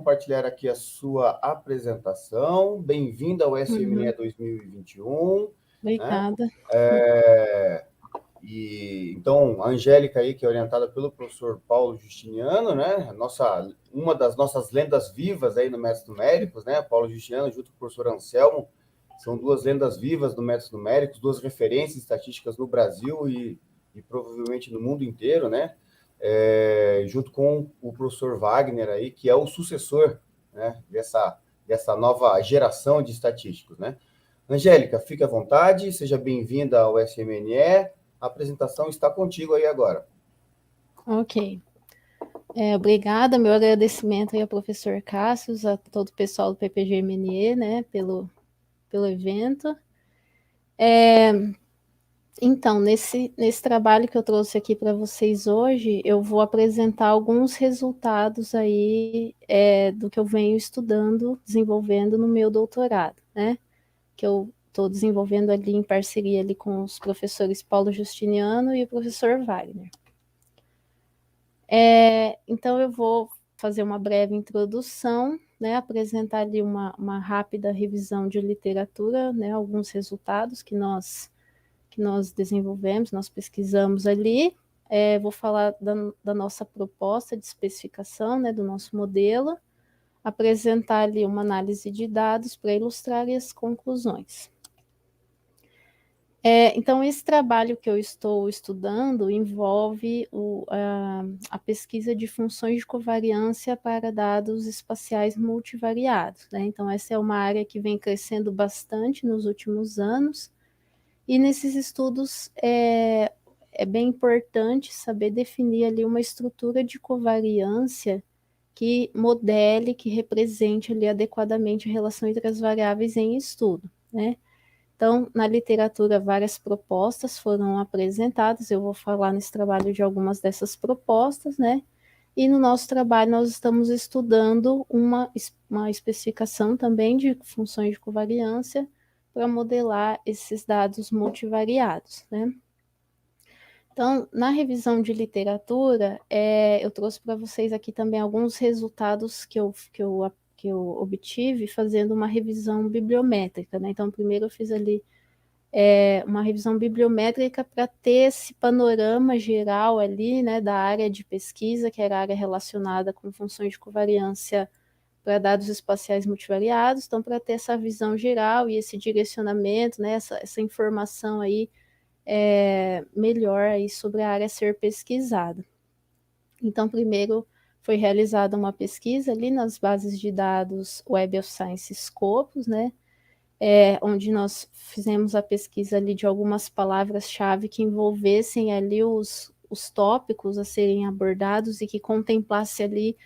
Compartilhar aqui a sua apresentação. Bem-vinda ao SME 2021. Obrigada. Né? Então, a Angélica aí, que é orientada pelo professor Paulo Justiniano, né? Uma das nossas lendas vivas aí no Métodos Numéricos, né? Paulo Justiniano junto com o professor Anselmo, são duas lendas vivas do Métodos Numéricos, duas referências estatísticas no Brasil e provavelmente no mundo inteiro, né? Junto com o professor Wagner aí, que é o sucessor, né, dessa nova geração de estatísticos, né? Angélica, fique à vontade, seja bem-vinda ao SMNE, a apresentação está contigo aí agora. Ok. Obrigada, meu agradecimento aí ao professor Cássio, a todo o pessoal do PPG-MNE, né, pelo evento. Então, nesse trabalho que eu trouxe aqui para vocês hoje, eu vou apresentar alguns resultados aí do que eu venho estudando, desenvolvendo no meu doutorado, né? Que eu estou desenvolvendo ali em parceria ali com os professores Paulo Justiniano e o professor Wagner. Então, eu vou fazer uma breve introdução, né, apresentar ali uma rápida revisão de literatura, né, alguns resultados que nós desenvolvemos, nós pesquisamos ali. Vou falar da nossa proposta de especificação, né, do nosso modelo, apresentar ali uma análise de dados para ilustrar as conclusões. Então, esse trabalho que eu estou estudando envolve a pesquisa de funções de covariância para dados espaciais multivariados, né? Então, essa é uma área que vem crescendo bastante nos últimos anos, e nesses estudos é bem importante saber definir ali uma estrutura de covariância que modele, que represente ali adequadamente a relação entre as variáveis em estudo, né? Então, na literatura, várias propostas foram apresentadas, eu vou falar nesse trabalho de algumas dessas propostas, né? E no nosso trabalho nós estamos estudando uma especificação também de funções de covariância para modelar esses dados multivariados, né? Então, na revisão de literatura, eu trouxe para vocês aqui também alguns resultados que eu obtive fazendo uma revisão bibliométrica, né? Então, primeiro eu fiz ali uma revisão bibliométrica para ter esse panorama geral ali, né, da área de pesquisa, que era a área relacionada com funções de covariância para dados espaciais multivariados, então para ter essa visão geral e esse direcionamento, né, essa informação aí melhor aí sobre a área a ser pesquisada. Então, primeiro foi realizada uma pesquisa ali nas bases de dados Web of Science Scopus, né, onde nós fizemos a pesquisa ali de algumas palavras-chave que envolvessem ali os tópicos a serem abordados e que contemplasse ali,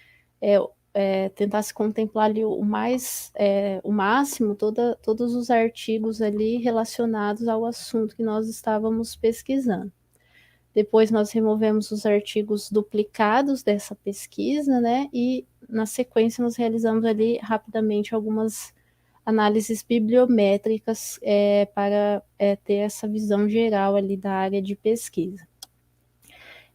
tentasse contemplar ali o máximo, todos os artigos ali relacionados ao assunto que nós estávamos pesquisando. Depois nós removemos os artigos duplicados dessa pesquisa, né, e na sequência nós realizamos ali rapidamente algumas análises bibliométricas para ter essa visão geral ali da área de pesquisa.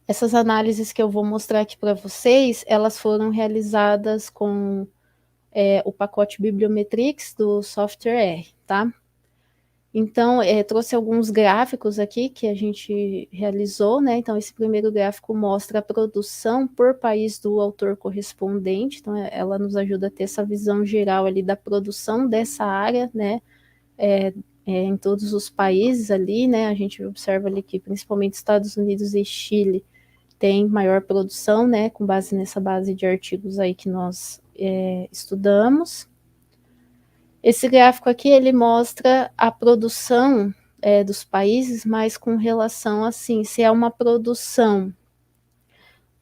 Essas análises que eu vou mostrar aqui para vocês, elas foram realizadas com o pacote Bibliometrix do software R, tá? Então, trouxe alguns gráficos aqui que a gente realizou, né? Então, esse primeiro gráfico mostra a produção por país do autor correspondente, então ela nos ajuda a ter essa visão geral ali da produção dessa área, né? Em todos os países ali, né? A gente observa ali que principalmente Estados Unidos e Chile tem maior produção, né? Com base nessa base de artigos aí que nós estudamos. Esse gráfico aqui, ele mostra a produção dos países, mas com relação, assim, se é uma produção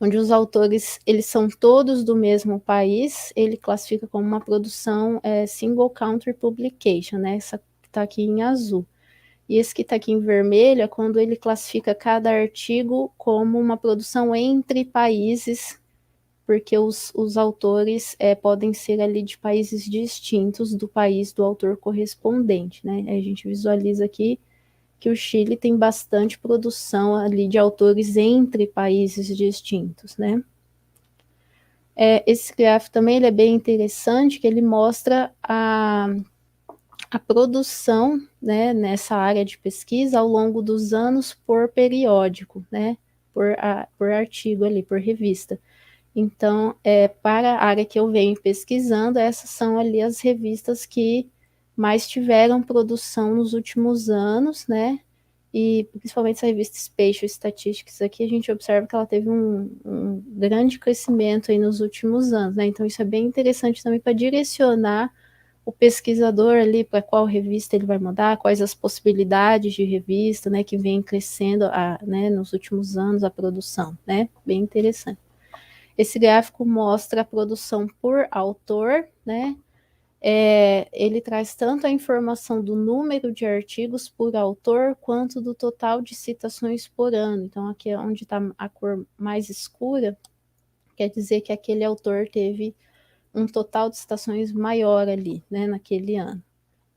onde os autores, eles são todos do mesmo país, ele classifica como uma produção single country publication, né? Essa que está aqui em azul. E esse que está aqui em vermelho é quando ele classifica cada artigo como uma produção entre países, porque os autores podem ser ali de países distintos do país do autor correspondente, né? A gente visualiza aqui que o Chile tem bastante produção ali de autores entre países distintos, né? Esse gráfico também ele é bem interessante, que ele mostra a produção, né, nessa área de pesquisa ao longo dos anos por periódico, né, por artigo ali, por revista. Então, para a área que eu venho pesquisando, essas são ali as revistas que mais tiveram produção nos últimos anos, né? E principalmente essa revista Spatial Statistics aqui, a gente observa que ela teve um grande crescimento aí nos últimos anos, né? Então, isso é bem interessante também para direcionar o pesquisador ali para qual revista ele vai mandar, quais as possibilidades de revista, né, que vem crescendo né, nos últimos anos a produção, né? Bem interessante. Esse gráfico mostra a produção por autor, né? Ele traz tanto a informação do número de artigos por autor, quanto do total de citações por ano. Então, aqui é onde está a cor mais escura, quer dizer que aquele autor teve um total de citações maior ali, né, naquele ano.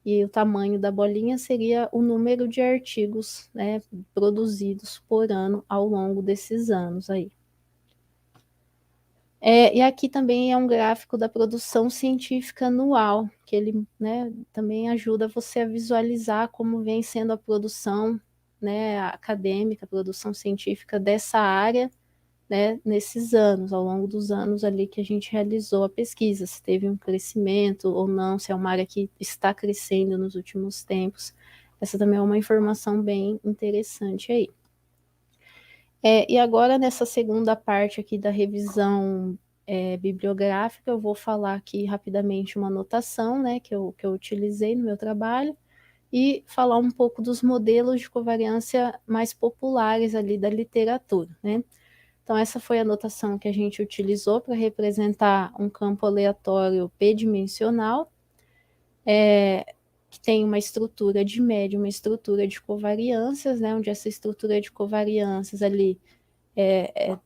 E o tamanho da bolinha seria o número de artigos, né, produzidos por ano ao longo desses anos aí. E aqui também é um gráfico da produção científica anual, que ele, né, também ajuda você a visualizar como vem sendo a produção, né, acadêmica, a produção científica dessa área, né, nesses anos, ao longo dos anos ali que a gente realizou a pesquisa, se teve um crescimento ou não, se é uma área que está crescendo nos últimos tempos. Essa também é uma informação bem interessante aí. E agora, nessa segunda parte aqui da revisão bibliográfica, eu vou falar aqui rapidamente uma anotação, né, que eu utilizei no meu trabalho, e falar um pouco dos modelos de covariância mais populares ali da literatura, né. Então, essa foi a anotação que a gente utilizou para representar um campo aleatório p-dimensional, que tem uma estrutura de média, uma estrutura de covariâncias, né, onde essa estrutura de covariâncias ali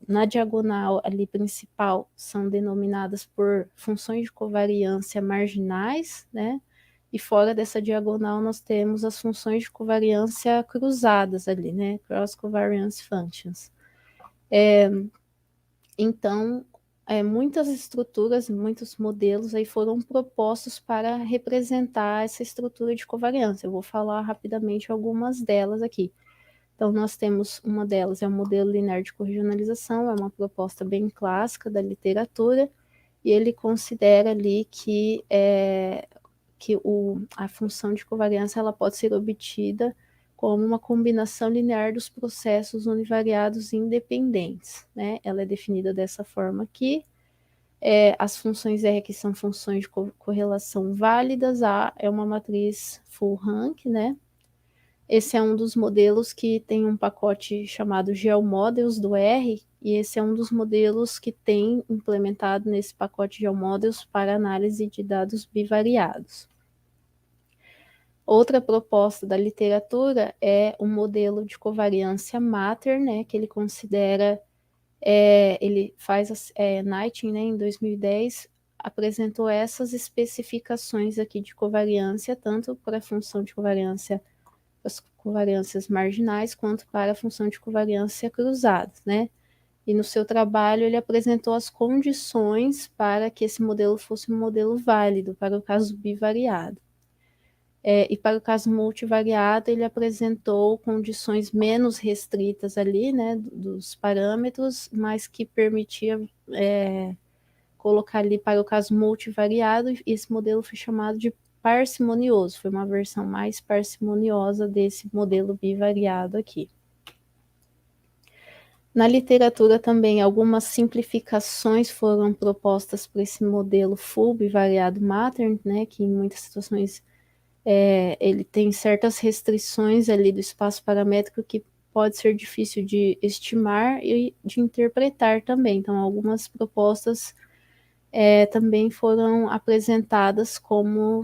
na diagonal ali principal são denominadas por funções de covariância marginais, né? E fora dessa diagonal nós temos as funções de covariância cruzadas ali, né? Cross covariance functions. Então, muitas estruturas, muitos modelos aí foram propostos para representar essa estrutura de covariância. Eu vou falar rapidamente algumas delas aqui. Então, nós temos uma delas, é o modelo linear de corregionalização, é uma proposta bem clássica da literatura, e ele considera ali que a função de covariância ela pode ser obtida como uma combinação linear dos processos univariados independentes, né? Ela é definida dessa forma aqui. As funções R, que são funções de correlação válidas, A é uma matriz full rank, né? Esse é um dos modelos que tem um pacote chamado GeoModels do R, e esse é um dos modelos que tem implementado nesse pacote GeoModels para análise de dados bivariados. Outra proposta da literatura é o modelo de covariância Matter, né, que ele considera, ele faz, Knighting, né, em 2010, apresentou essas especificações aqui de covariância, tanto para a função de covariância as covariâncias marginais, quanto para a função de covariância cruzadas, né? E no seu trabalho ele apresentou as condições para que esse modelo fosse um modelo válido para o caso bivariado. E para o caso multivariado, ele apresentou condições menos restritas ali, né, dos parâmetros, mas que permitia colocar ali para o caso multivariado, e esse modelo foi chamado de parcimonioso, foi uma versão mais parcimoniosa desse modelo bivariado aqui. Na literatura também, algumas simplificações foram propostas para esse modelo full bivariado Matter, né, que em muitas situações ele tem certas restrições ali do espaço paramétrico que pode ser difícil de estimar e de interpretar também. Então, algumas propostas também foram apresentadas como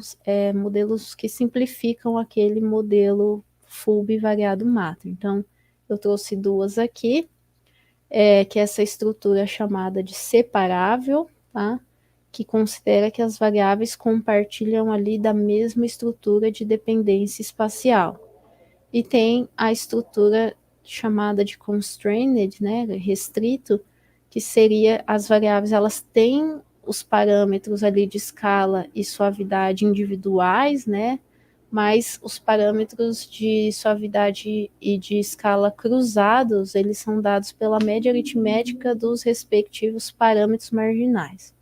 modelos que simplificam aquele modelo full bivariado Matter. Então, eu trouxe duas aqui, que é essa estrutura chamada de separável, tá? Que considera que as variáveis compartilham ali da mesma estrutura de dependência espacial. E tem a estrutura chamada de constrained, né, restrito, que seria as variáveis, elas têm os parâmetros ali de escala e suavidade individuais, né? Mas os parâmetros de suavidade e de escala cruzados, eles são dados pela média aritmética dos respectivos parâmetros marginais.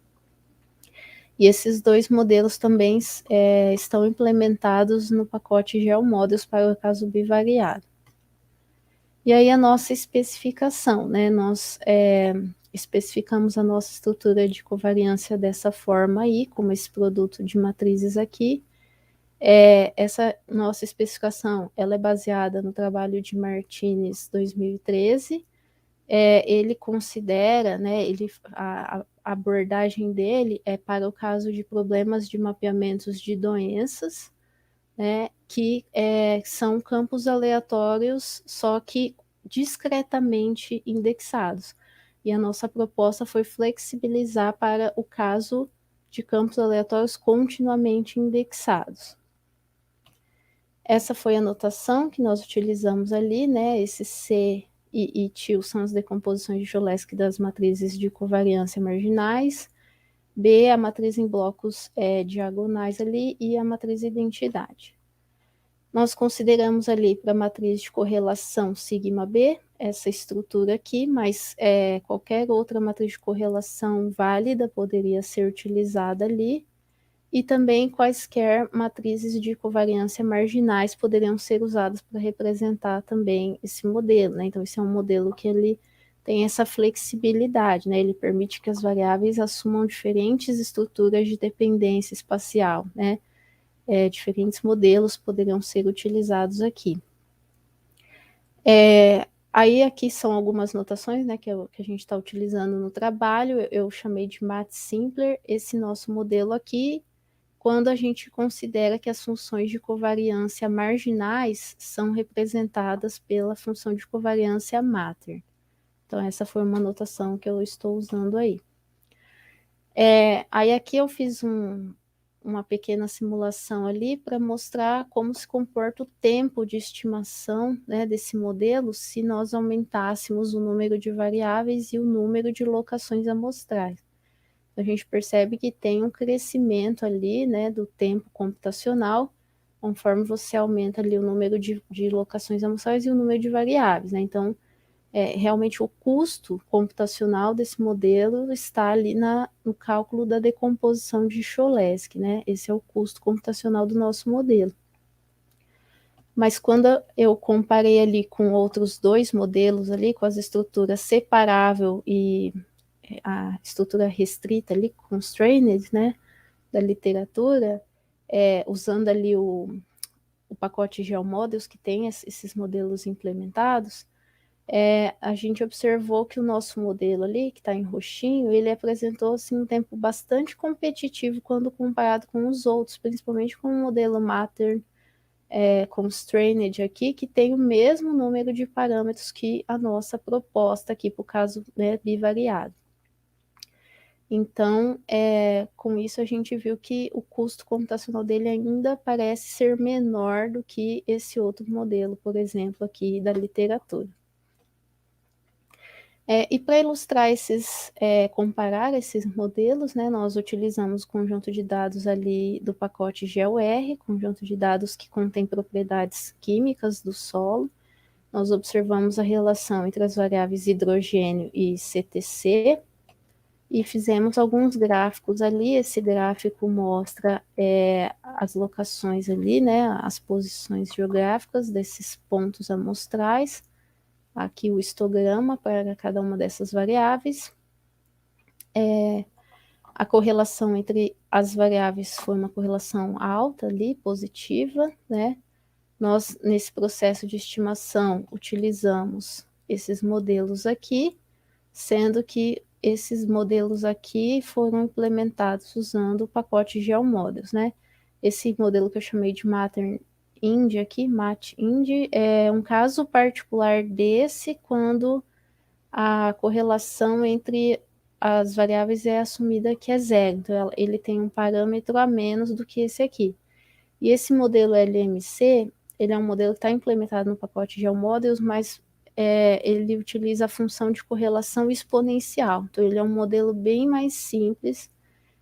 E esses dois modelos também estão implementados no pacote GeoModels para o caso bivariado. E aí a nossa especificação, né? Nós especificamos a nossa estrutura de covariância dessa forma aí, como esse produto de matrizes aqui. Essa nossa especificação, ela é baseada no trabalho de Martinez 2013. Ele considera, né, a abordagem dele é para o caso de problemas de mapeamentos de doenças, né, que são campos aleatórios, só que discretamente indexados. E a nossa proposta foi flexibilizar para o caso de campos aleatórios continuamente indexados. Essa foi a notação que nós utilizamos ali, né? Esse C e til são as decomposições de Cholesky das matrizes de covariância marginais. B, a matriz em blocos diagonais ali, e a matriz identidade. Nós consideramos ali para a matriz de correlação sigma B, essa estrutura aqui, mas qualquer outra matriz de correlação válida poderia ser utilizada ali, e também quaisquer matrizes de covariância marginais poderiam ser usadas para representar também esse modelo, né? Então, esse é um modelo que ele tem essa flexibilidade, né? Ele permite que as variáveis assumam diferentes estruturas de dependência espacial, né? Diferentes modelos poderiam ser utilizados aqui. Aí aqui são algumas notações, né, que a gente está utilizando no trabalho. Eu chamei de MatSimpler esse nosso modelo aqui, quando a gente considera que as funções de covariância marginais são representadas pela função de covariância mater. Então, essa foi uma notação que eu estou usando aí. Aí aqui eu fiz uma pequena simulação ali para mostrar como se comporta o tempo de estimação, né, desse modelo se nós aumentássemos o número de variáveis e o número de locações amostrais. A gente percebe que tem um crescimento ali, né, do tempo computacional, conforme você aumenta ali o número de locações amostrais e o número de variáveis, né? Então, realmente o custo computacional desse modelo está ali no cálculo da decomposição de Cholesky, né? Esse é o custo computacional do nosso modelo. Mas quando eu comparei ali com outros dois modelos ali, com as estruturas separável e a estrutura restrita ali, constrained, né, da literatura, usando ali o pacote GeoModels, que tem esses modelos implementados, a gente observou que o nosso modelo ali, que está em roxinho, ele apresentou assim, um tempo bastante competitivo quando comparado com os outros, principalmente com o modelo Matter Constrained aqui, que tem o mesmo número de parâmetros que a nossa proposta aqui para o caso, né, bivariado. Então, com isso a gente viu que o custo computacional dele ainda parece ser menor do que esse outro modelo, por exemplo, aqui da literatura. E para ilustrar comparar esses modelos, né, nós utilizamos o conjunto de dados ali do pacote GeoR, conjunto de dados que contém propriedades químicas do solo. Nós observamos a relação entre as variáveis hidrogênio e CTC, e fizemos alguns gráficos ali. Esse gráfico mostra as locações ali, né, as posições geográficas desses pontos amostrais. Aqui o histograma para cada uma dessas variáveis. A correlação entre as variáveis foi uma correlação alta ali, positiva, né? Nós, nesse processo de estimação, utilizamos esses modelos aqui, sendo que esses modelos aqui foram implementados usando o pacote GeoModels, né? Esse modelo que eu chamei de MatInd aqui, MatInd, é um caso particular desse, quando a correlação entre as variáveis é assumida que é zero, então ele tem um parâmetro a menos do que esse aqui. E esse modelo LMC, ele é um modelo que está implementado no pacote GeoModels, mas ele utiliza a função de correlação exponencial. Então, ele é um modelo bem mais simples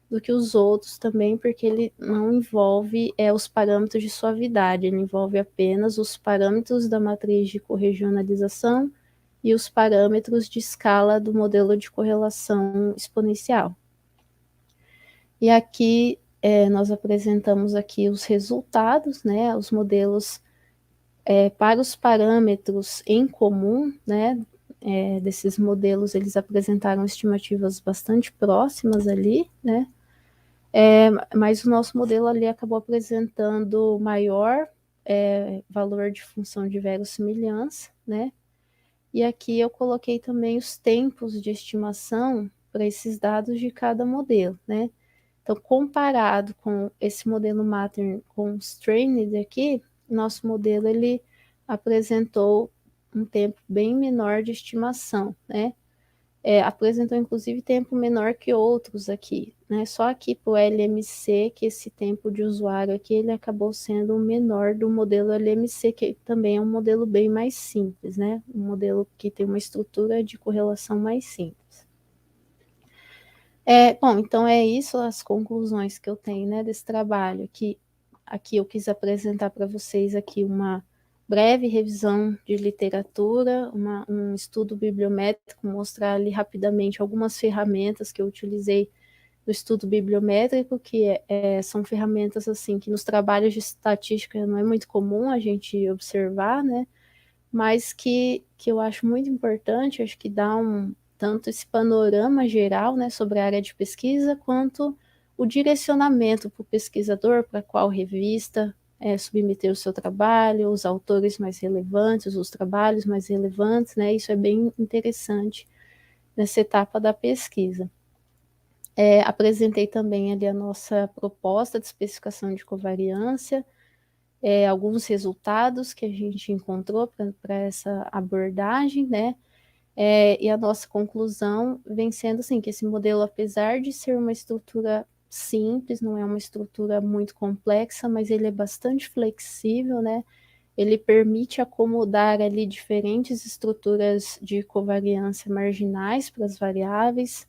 do que os outros também, porque ele não envolve os parâmetros de suavidade, ele envolve apenas os parâmetros da matriz de corregionalização e os parâmetros de escala do modelo de correlação exponencial. E aqui nós apresentamos aqui os resultados, né, os modelos para os parâmetros em comum, né, desses modelos, eles apresentaram estimativas bastante próximas ali, né, mas o nosso modelo ali acabou apresentando maior valor de função de verossimilhança, né, e aqui eu coloquei também os tempos de estimação para esses dados de cada modelo, né. Então, comparado com esse modelo Matter Constrained aqui, nosso modelo ele apresentou um tempo bem menor de estimação, né? Apresentou inclusive tempo menor que outros aqui, né? Só aqui para o LMC que esse tempo de usuário aqui ele acabou sendo o menor do modelo LMC, que também é um modelo bem mais simples, né? Um modelo que tem uma estrutura de correlação mais simples. Bom, então é isso as conclusões que eu tenho, né, desse trabalho, que aqui eu quis apresentar para vocês aqui uma breve revisão de literatura, um estudo bibliométrico, mostrar ali rapidamente algumas ferramentas que eu utilizei no estudo bibliométrico, que são ferramentas assim que nos trabalhos de estatística não é muito comum a gente observar, né, mas que eu acho muito importante, acho que dá tanto esse panorama geral, né, sobre a área de pesquisa, quanto o direcionamento para o pesquisador, para qual revista submeter o seu trabalho, os autores mais relevantes, os trabalhos mais relevantes, né, isso é bem interessante nessa etapa da pesquisa. Apresentei também ali a nossa proposta de especificação de covariância, alguns resultados que a gente encontrou para essa abordagem, né, e a nossa conclusão vem sendo assim, que esse modelo, apesar de ser uma estrutura simples, não é uma estrutura muito complexa, mas ele é bastante flexível, né? Ele permite acomodar ali diferentes estruturas de covariância marginais para as variáveis.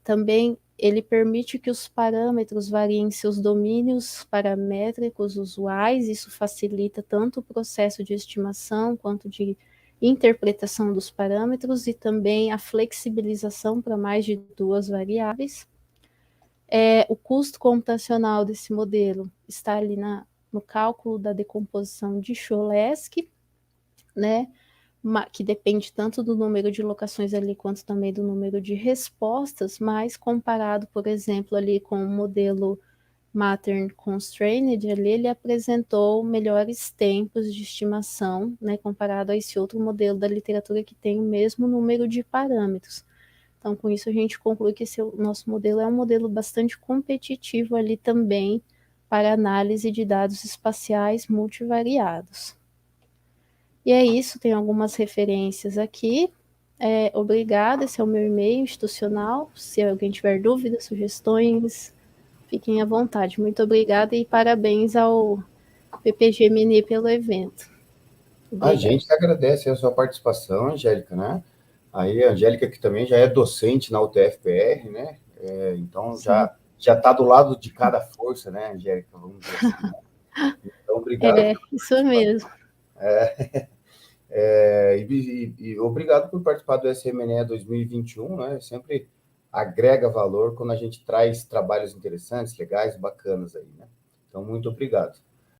Também ele permite que os parâmetros variem seus domínios paramétricos usuais, isso facilita tanto o processo de estimação quanto de interpretação dos parâmetros e também a flexibilização para mais de duas variáveis. O custo computacional desse modelo está ali no cálculo da decomposição de Cholesky, né, que depende tanto do número de locações ali quanto também do número de respostas, mas comparado, por exemplo, ali com o modelo Matter Constrained, ali ele apresentou melhores tempos de estimação, né, comparado a esse outro modelo da literatura que tem o mesmo número de parâmetros. Então, com isso, a gente conclui que esse nosso modelo é um modelo bastante competitivo ali também para análise de dados espaciais multivariados. E é isso, tem algumas referências aqui. Obrigada, esse é o meu e-mail institucional. Se alguém tiver dúvidas, sugestões, fiquem à vontade. Muito obrigada e parabéns ao PPG-MNE pelo evento. A gente que agradece a sua participação, Angélica, né? Aí a Angélica, que também já é docente na UTF-PR, né? Então, sim, já está do lado de cada força, né, Angélica? Vamos dizer assim, né? Então, obrigado. Isso mesmo. E obrigado por participar do SMNE 2021, né? Sempre agrega valor quando a gente traz trabalhos interessantes, legais, bacanas aí, né? Então, muito obrigado.